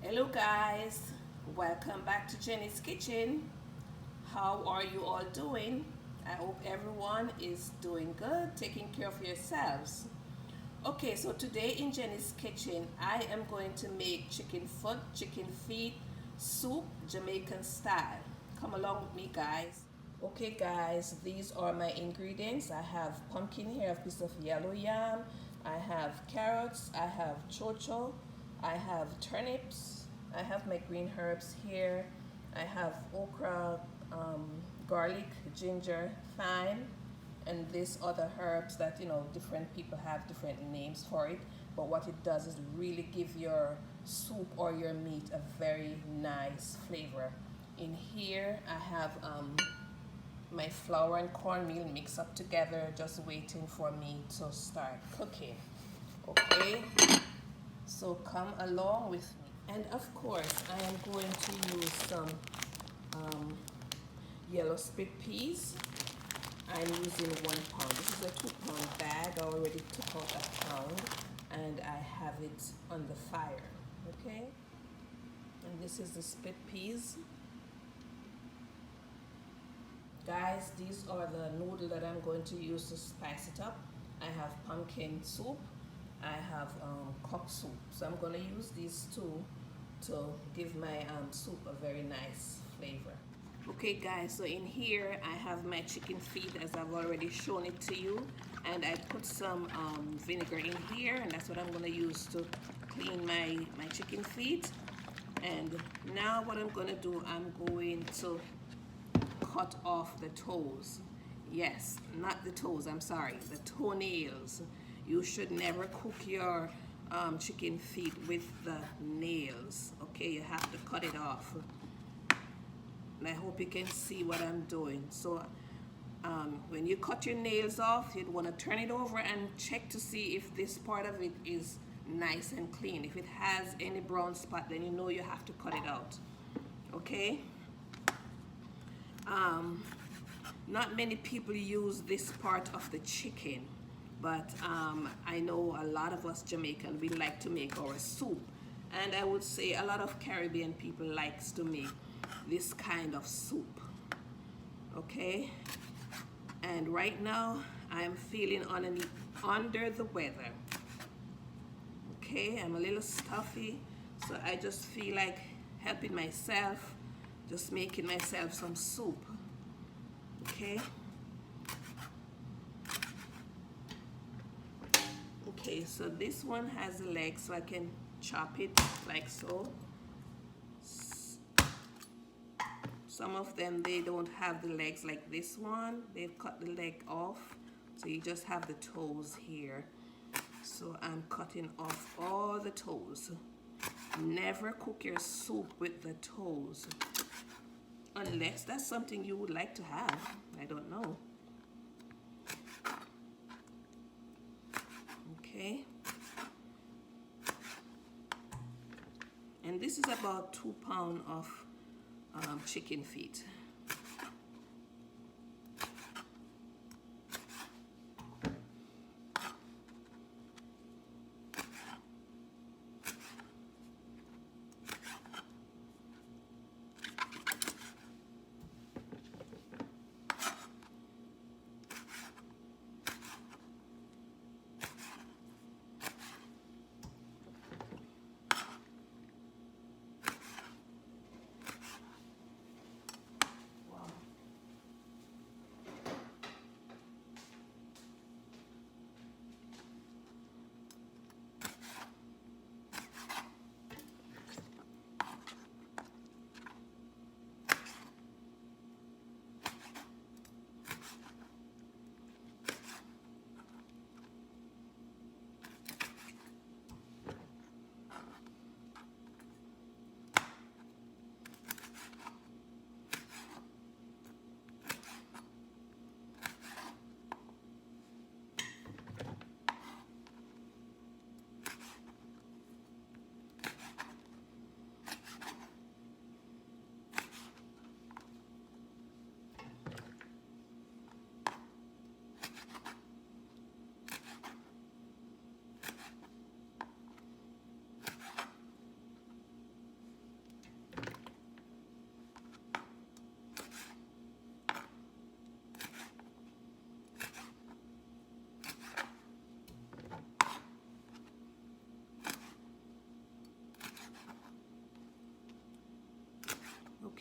Hello guys, welcome back to Jenny's Kitchen. How are you all doing? I hope everyone is doing good, taking care of yourselves. Okay, so today in Jenny's Kitchen, I am going to make chicken feet soup, Jamaican style. Come along with me guys. Okay guys, these are my ingredients. I have pumpkin here, I have a piece of yellow yam, I have carrots, I have chocho, I have turnips, I have my green herbs here, I have okra, garlic, ginger, thyme, and these other herbs that different people have different names for it, but what it does is really give your soup or your meat a very nice flavor. In here I have my flour and cornmeal mixed up together, just waiting for me to start cooking. Okay, so come along with me. And of course, I am going to use some um, yellow split peas. I'm using 1 pound. This is a 2 pound bag. I already took out a pound and I have it on the fire. Okay, and this is the split peas. Guys, these are the noodles that I'm going to use to spice it up. I have pumpkin soup, I have cock soup. So I'm going to use these two to give my soup a very nice flavor. Okay guys, so in here I have my chicken feet as I've already shown it to you. And I put some vinegar in here, and that's what I'm going to use to clean my chicken feet. And now what I'm going to do, I'm going to cut off the toes. Yes, not the toes, I'm sorry, the toenails. You should never cook your chicken feet with the nails. Okay, you have to cut it off. And I hope you can see what I'm doing. So when you cut your nails off, you'd want to turn it over and check to see if this part of it is nice and clean. If it has any brown spot, then you know you have to cut it out. Okay? Not many people use this part of the chicken, but I know a lot of us Jamaican, we like to make our soup, and I would say a lot of Caribbean people likes to make this kind of soup. Okay, and right now I am feeling under the weather. Okay, I'm a little stuffy, so I just feel like helping myself, just making myself some soup. Okay. Okay, so this one has a leg, so I can chop it like so. Some of them, they don't have the legs like this one. They've cut the leg off, so you just have the toes here. So I'm cutting off all the toes. Never cook your soup with the toes, unless that's something you would like to have. I don't know. Okay. And this is about 2 pounds of chicken feet.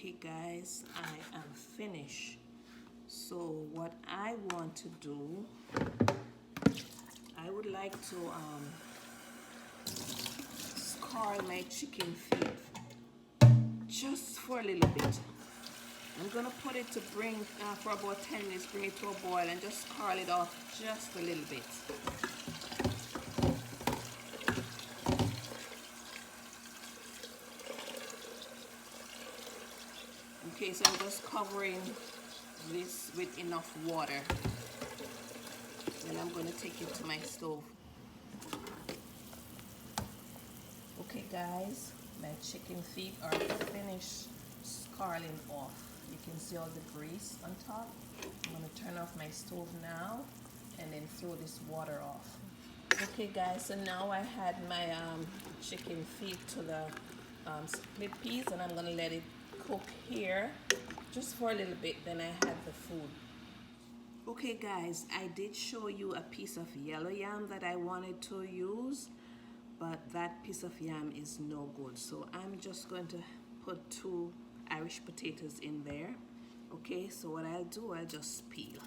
Okay guys, I am finished. So what I want to do, I would like to scarl my chicken feet just for a little bit. I'm gonna put it to bring for about 10 minutes, bring it to a boil and just scarl it off just a little bit. Okay, so I'm just covering this with enough water. Then I'm going to take it to my stove. Okay guys, my chicken feet are finished scarling off. You can see all the grease on top. I'm going to turn off my stove now and then throw this water off. Okay guys, so now I had my chicken feet to the split peas, and I'm going to let it cook here just for a little bit, then I had the food. Okay guys, I did show you a piece of yellow yam that I wanted to use, but that piece of yam is no good, so I'm just going to put 2 Irish potatoes in there. Okay, so what I'll do, I'll just peel.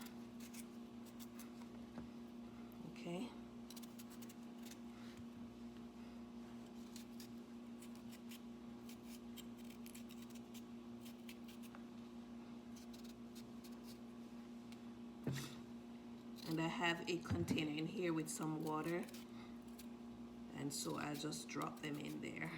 Okay. And I have a container in here with some water, and so I'll just drop them in there.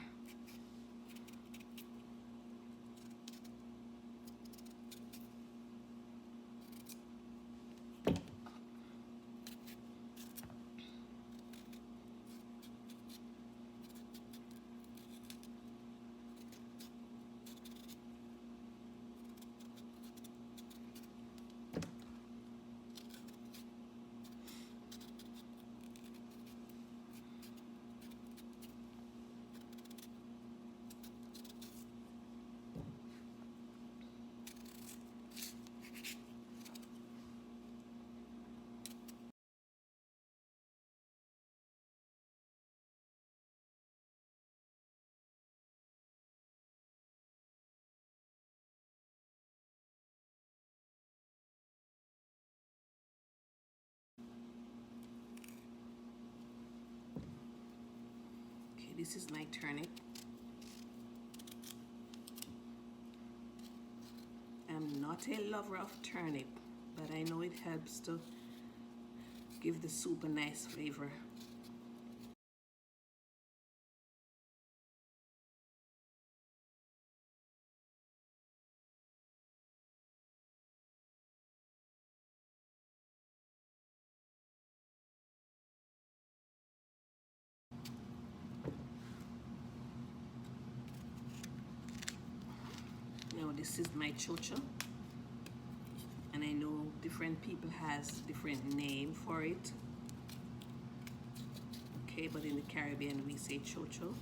Okay, this is my turnip. I'm not a lover of turnip, but I know it helps to give the soup a nice flavor. Now this is my chocho, and I know different people has different name for it. Okay, but in the Caribbean we say chocho.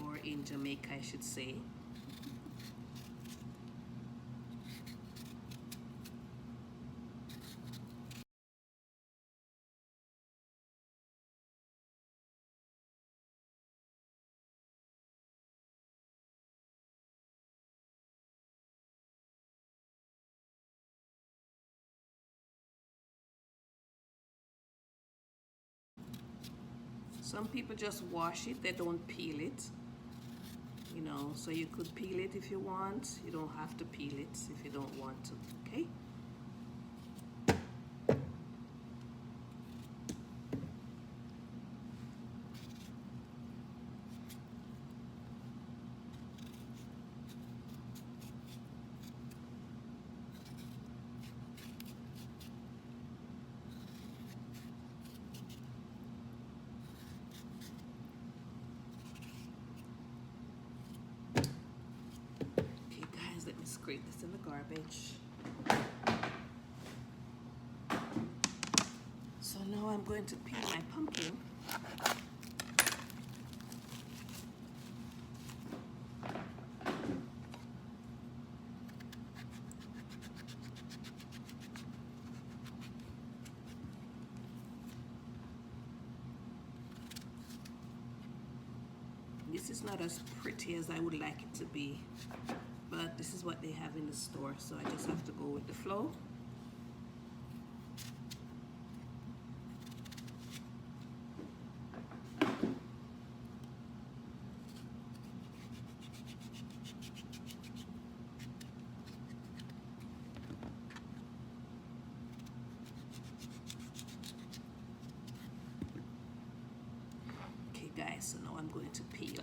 Or in Jamaica I should say. Some people just wash it, they don't peel it. You know, so you could peel it if you want. You don't have to peel it if you don't want to, okay? Scrape this in the garbage. So now I'm going to peel my pumpkin. This is not as pretty as I would like it to be, but this is what they have in the store, so I just have to go with the flow. Okay guys, so now I'm going to peel.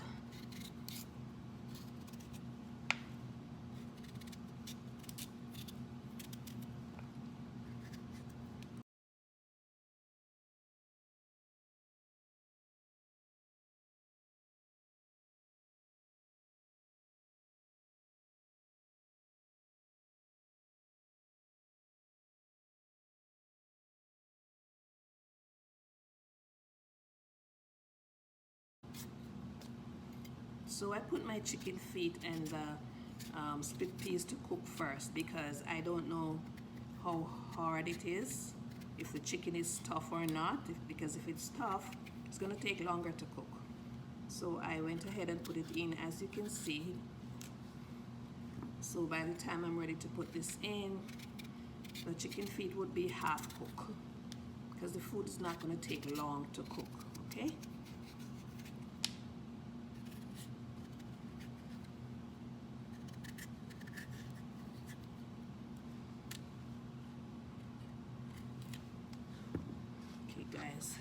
So I put my chicken feet and the split peas to cook first because I don't know how hard it is, if the chicken is tough or not, because if it's tough, it's going to take longer to cook. So I went ahead and put it in, as you can see. So by the time I'm ready to put this in, the chicken feet would be half cooked because the food is not going to take long to cook, okay? Okay guys.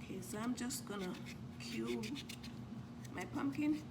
Okay, so I'm just gonna cube my pumpkin.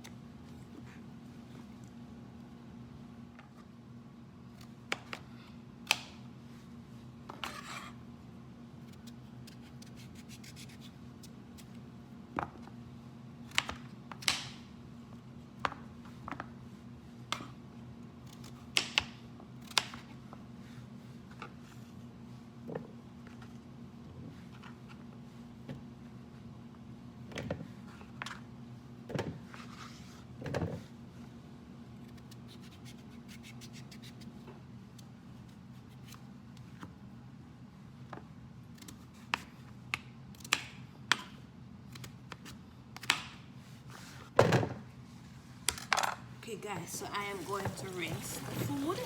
Okay guys, so I am going to rinse the food.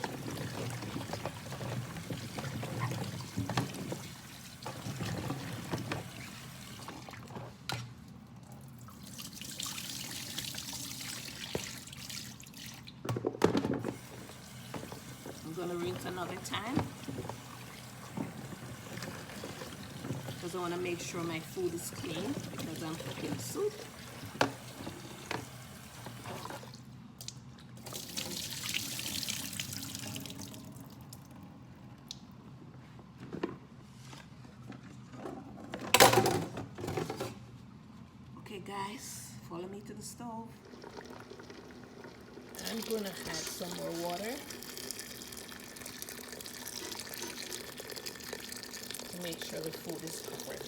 I'm going to rinse another time because I want to make sure my food is clean because I'm cooking soup. Okay guys, follow me to the stove. I'm going to add some more water to make sure the food is covered.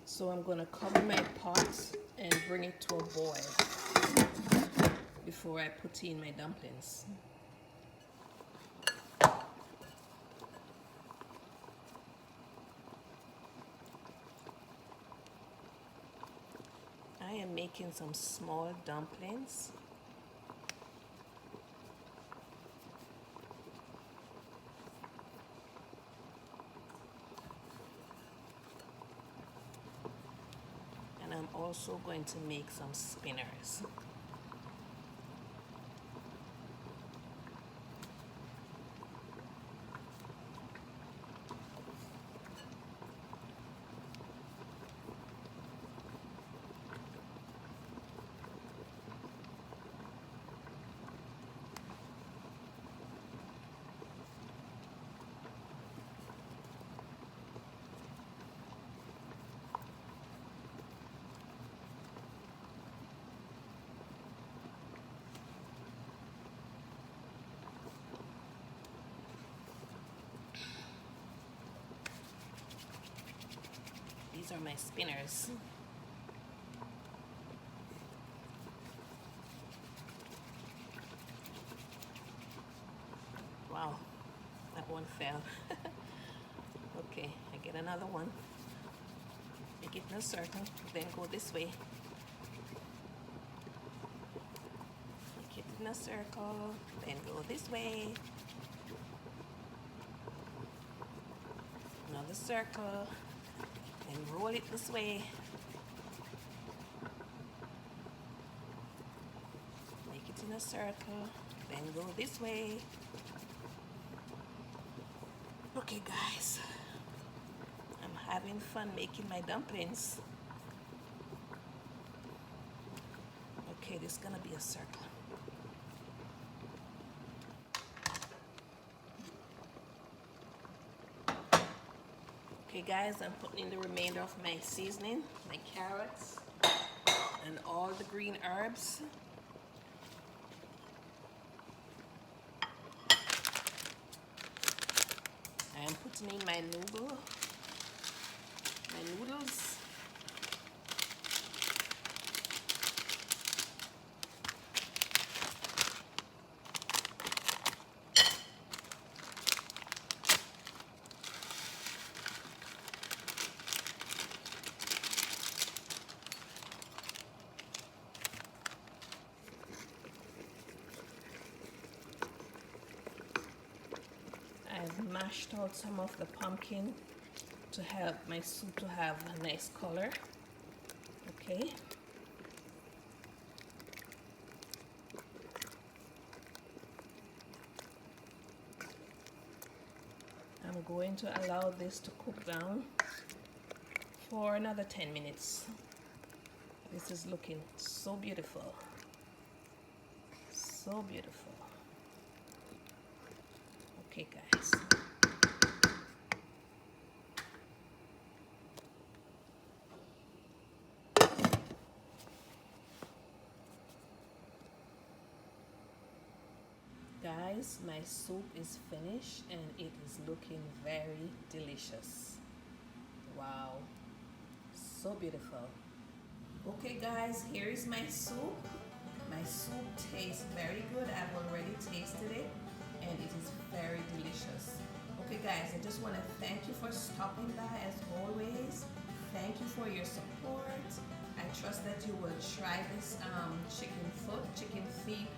So I'm going to cover my pot and bring it to a boil before I put in my dumplings. I am making some small dumplings. I'm also going to make some spinners. are my spinners. Wow, that one fell. Okay, I get another one. Make it in a circle, then go this way. Make it in a circle, then go this way. Another circle, and roll it this way. Make it in a circle, then go this way. Okay guys, I'm having fun making my dumplings. Okay, this is gonna be a circle. Okay guys, I'm putting in the remainder of my seasoning, my carrots, and all the green herbs. I am putting in my noodles. I've mashed out some of the pumpkin to help my soup to have a nice color. Okay. I'm going to allow this to cook down for another 10 minutes. This is looking so beautiful. So beautiful. Okay guys. Guys, my soup is finished and it is looking very delicious. Wow, so beautiful. Okay guys, here is my soup. My soup tastes very good. I've already tasted it and it is very delicious. Okay guys, I just want to thank you for stopping by as always. Thank you for your support. I trust that you will try this chicken feet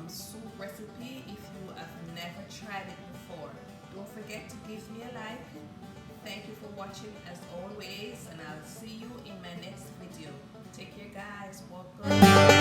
soup recipe if you have never tried it before. Don't forget to give me a like. Thank you for watching as always, and I'll see you in my next video. Take care guys. Welcome.